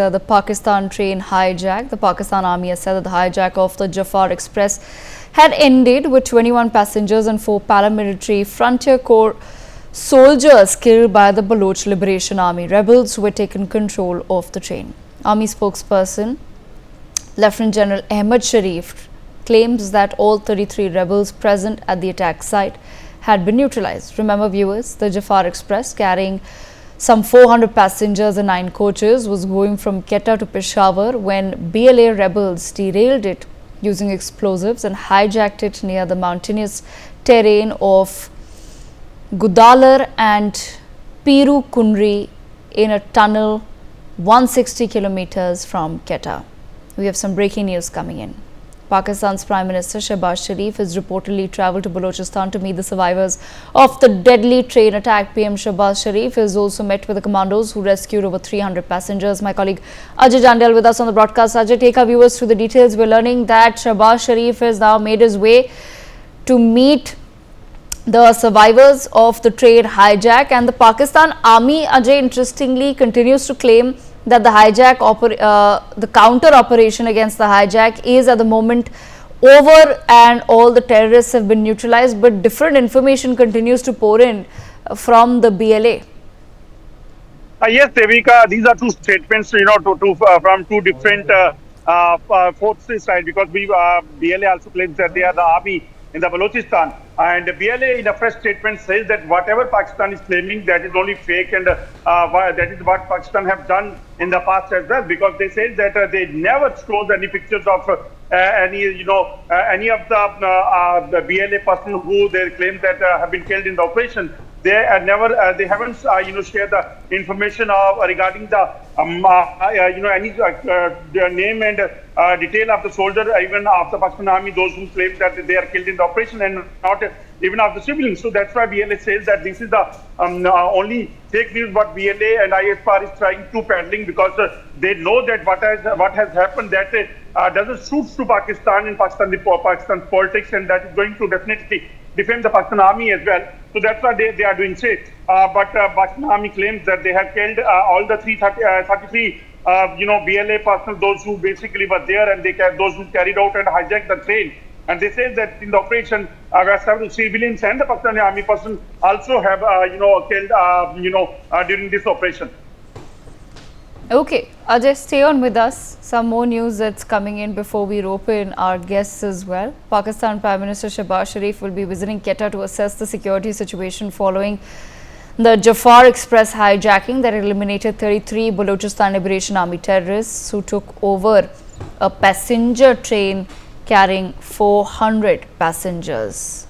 The Pakistan train hijack. The Pakistan Army has said that the hijack of the Jafar Express had ended with 21 passengers and 4 paramilitary Frontier Corps soldiers killed by the Baloch Liberation Army rebels who had taken control of the train. Army spokesperson Lieutenant General Ahmad Sharif claims that all 33 rebels present at the attack site had been neutralized. Remember, viewers, the Jafar Express, carrying some 400 passengers and 9 coaches, was going from Quetta to Peshawar when BLA rebels derailed it using explosives and hijacked it near the mountainous terrain of Gudalar and Piru Kunri in a tunnel 160 kilometers from Quetta. We have some breaking news coming in. Pakistan's Prime Minister Shehbaz Sharif has reportedly travelled to Balochistan to meet the survivors of the deadly train attack. PM Shehbaz Sharif has also met with the Commandos who rescued over 300 passengers. My colleague Ajay Jandal with us on the broadcast. Ajay, take our viewers through the details. We're learning that Shehbaz Sharif has now made his way to meet the survivors of the train hijack, and the Pakistan Army, Ajay, interestingly continues to claim that the hijack, the counter operation against the hijack is at the moment over and all the terrorists have been neutralized, but different information continues to pour in from the BLA. Yes, Devika, these are two statements, from two different forces side, because BLA also claims that they are the army in the Balochistan, and the BLA in a fresh statement says that whatever Pakistan is claiming, that is only fake, and that is what Pakistan have done in the past as well, because they said that they never showed any pictures of any of the BLA person who they claim that have been killed in the operation. They haven't shared the information regarding the the name and detail of the soldier, even of the Pakistan Army, those who claim that they are killed in the operation, and not even of the civilians. So that's why BLA says that this is the only fake news what BLA and ISPR is trying to peddling, because they know that what has happened, that doesn't suit to Pakistan and Pakistan's politics, and that is going to definitely defend the Pakistan Army as well. So that's why they are doing so. But Pakistan Army claims that they have killed all the 33 BLA personnel, those who basically were there, and those who carried out and hijacked the train. And they say that in the operation, several civilians and the Pakistani Army person also have killed during this operation. Okay, Ajay, stay on with us. Some more news that's coming in before we rope in our guests as well. Pakistan Prime Minister Shehbaz Sharif will be visiting Quetta to assess the security situation following the Jafar Express hijacking that eliminated 33 Balochistan Liberation Army terrorists who took over a passenger train carrying 400 passengers.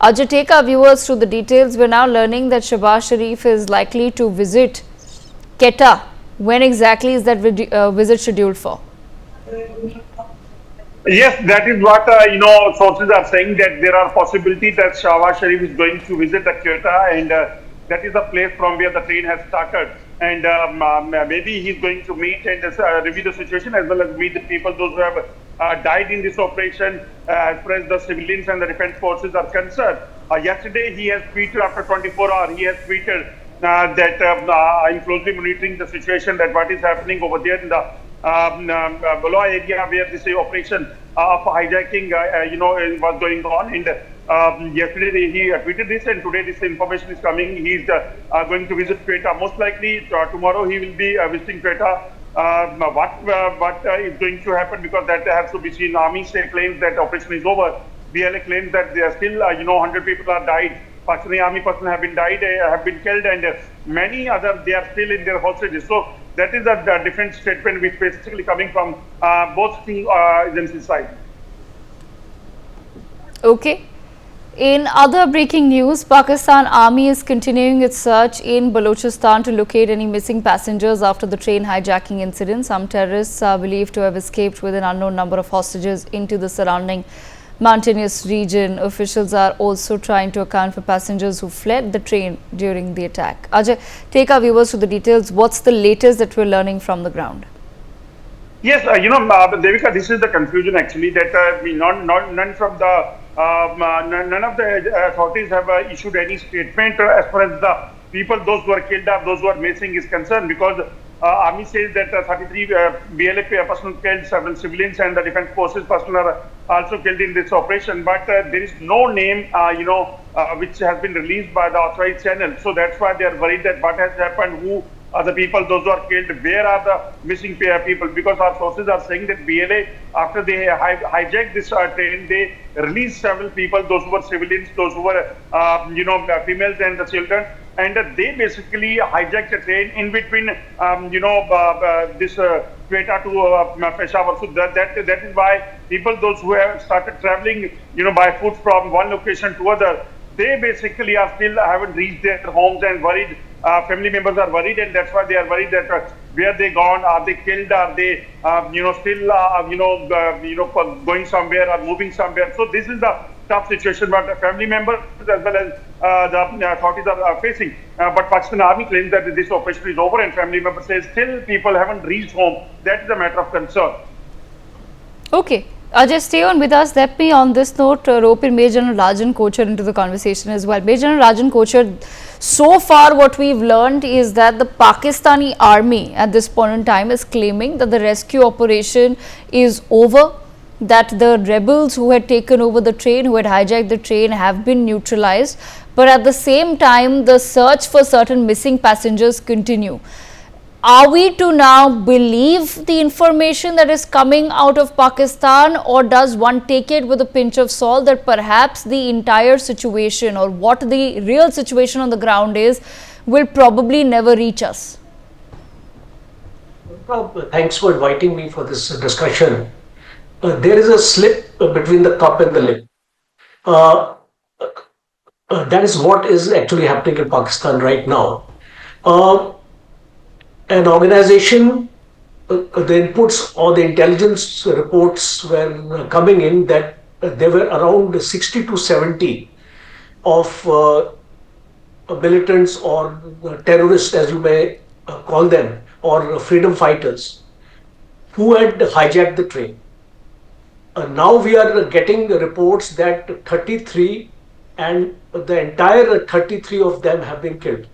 Ajay, take our viewers through the details. We're now learning that Shehbaz Sharif is likely to visit Quetta. When exactly is that visit scheduled for? Yes, that is what sources are saying, that there are possibilities that Shehbaz Sharif is going to visit the Quetta, and that is the place from where the train has started. And maybe he's going to meet and review the situation, as well as meet the people, those who have died in this operation, as far as the civilians and the defense forces are concerned. Yesterday, he has tweeted, after 24 hours, he has tweeted that I'm closely monitoring the situation, that what is happening over there in the Baloch area, where this operation of hijacking was going on. And yesterday he tweeted this, and today this information is coming. He's going to visit Quetta. Most likely tomorrow he will be visiting Quetta. What is going to happen, because that has to be seen. Army claims that operation is over. BLA claims that there are still 100 people are died. Pakistani Army personnel have been killed, and many others, they are still in their hostages. So that is a different statement, which basically coming from both two agencies' side. Okay. In other breaking news, Pakistan Army is continuing its search in Balochistan to locate any missing passengers after the train hijacking incident. Some terrorists are believed to have escaped with an unknown number of hostages into the surrounding mountainous region. Officials are also trying to account for passengers who fled the train during the attack. Ajay, take our viewers to the details. What's the latest that we're learning from the ground? Yes, Devika, this is the confusion actually, that none of the authorities have issued any statement as far as the people, those who are killed up, those who are missing is concerned, because army says that 33 BLA personnel killed, several civilians and the defense forces personnel are also killed in this operation. But there is no name, which has been released by the authorized channel. So that's why they are worried that what has happened, who are the people, those who are killed, where are the missing people? Because our sources are saying that BLA, after they hijacked this train, they released several people, those who were civilians, those who were, females and the children. And they basically hijacked the train in between, this Quetta to Peshawar. So that is why people, those who have started traveling, by foot from one location to other, they basically are still haven't reached their homes and worried. Family members are worried, and that's why they are worried that where they gone, are they killed, are they, still, going somewhere or moving somewhere. So this is the tough situation what the family members as well as the authorities are facing. But Pakistan Army claims that this operation is over, and family members say still people haven't reached home. That is a matter of concern. Okay. Ajay, stay on with us. Let me, on this note, rope in Major General Rajan Kochar into the conversation as well. Major General Rajan Kochar, so far what we've learned is that the Pakistani army at this point in time is claiming that the rescue operation is over, that the rebels who had taken over the train, who had hijacked the train, have been neutralized. But at the same time, the search for certain missing passengers continue. Are we to now believe the information that is coming out of Pakistan, or does one take it with a pinch of salt that perhaps the entire situation, or what the real situation on the ground is, will probably never reach us? Thanks for inviting me for this discussion. There is a slip between the cup and the lip. That is what is actually happening in Pakistan right now. An organization, the inputs or the intelligence reports were coming in that there were around 60 to 70 of militants or terrorists, as you may call them, or freedom fighters, who had hijacked the train. Now we are getting reports that 33 and the entire 33 of them have been killed.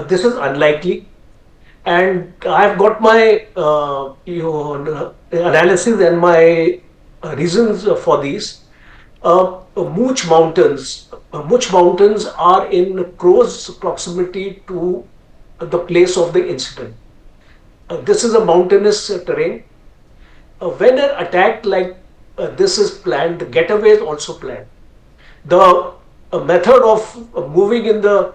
This is unlikely. And I've got my analysis and my reasons for these. Mooch Mountains are in close proximity to the place of the incident. This is a mountainous terrain. When an attack like this is planned, the getaway is also planned. The method of moving in the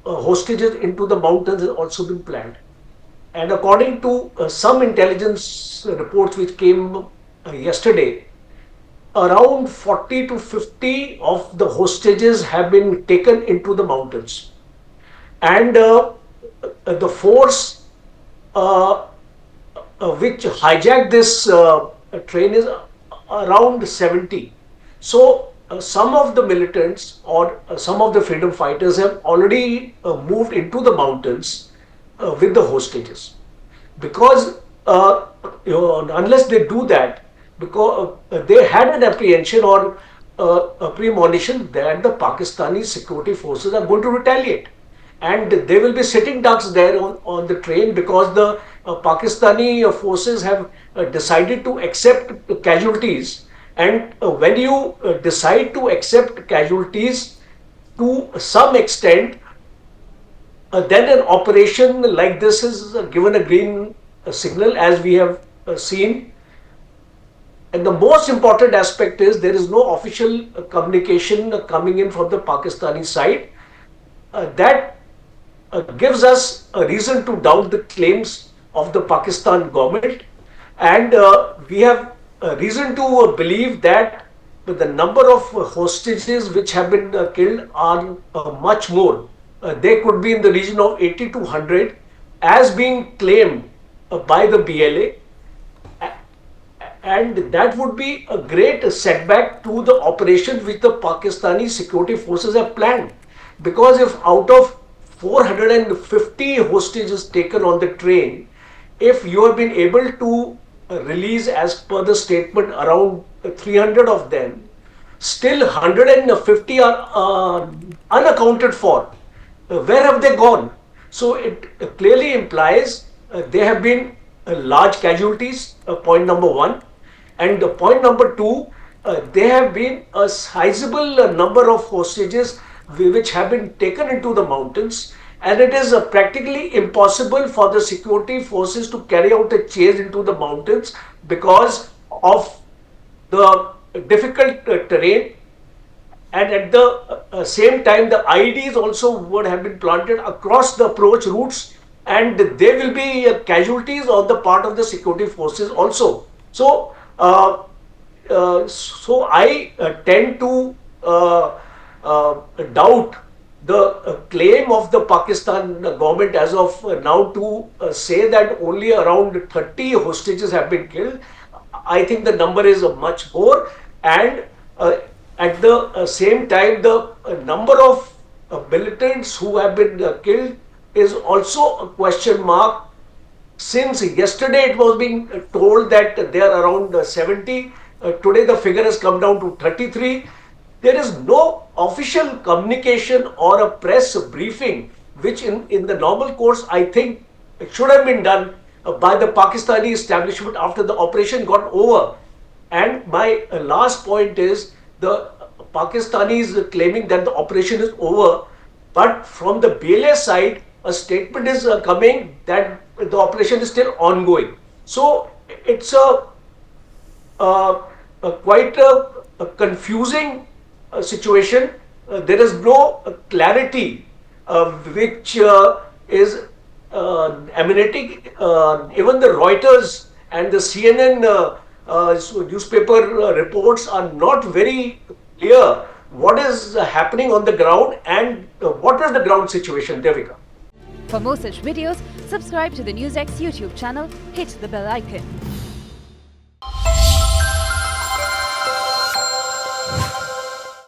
hostages into the mountains has also been planned. And according to some intelligence reports which came yesterday, around 40 to 50 of the hostages have been taken into the mountains. And the force which hijacked this train is around 70. So some of the militants or some of the freedom fighters have already moved into the mountains with the hostages, because unless they do that, because they had an apprehension or a premonition that the Pakistani security forces are going to retaliate, and they will be sitting ducks there on the train, because the Pakistani forces have decided to accept casualties. And when you decide to accept casualties to some extent, then an operation like this is given a green signal, as we have seen. And the most important aspect is there is no official communication coming in from the Pakistani side that gives us a reason to doubt the claims of the Pakistan government. And we have reason to believe that the number of hostages which have been killed are much more. They could be in the region of 80 to 100 as being claimed by the BLA, and that would be a great setback to the operations which the Pakistani security forces have planned. Because if out of 450 hostages taken on the train, if you have been able to release, as per the statement, around 300 of them, still 150 are unaccounted for. Where have they gone? So it clearly implies there have been large casualties, point number one. And point number two, there have been a sizable number of hostages which have been taken into the mountains, and it is practically impossible for the security forces to carry out a chase into the mountains because of the difficult terrain. And at the same time, the IEDs also would have been planted across the approach routes, and there will be casualties on the part of the security forces also. So I tend to doubt the claim of the Pakistan government as of now to say that only around 30 hostages have been killed. I think the number is much more, and at the same time, the number of militants who have been killed is also a question mark. Since yesterday it was being told that they are around 70, today the figure has come down to 33. There is no official communication or a press briefing, which in the normal course I think it should have been done by the Pakistani establishment after the operation got over. And my last point is the Pakistanis claiming that the operation is over, but from the BLA side, a statement is coming that the operation is still ongoing. So it's quite a confusing situation. There is no clarity which is emanating. Even the Reuters and the CNN newspaper reports are not very clear what is happening on the ground and what is the ground situation, Devika. For more such videos, subscribe to the NewsX YouTube channel, hit the bell icon.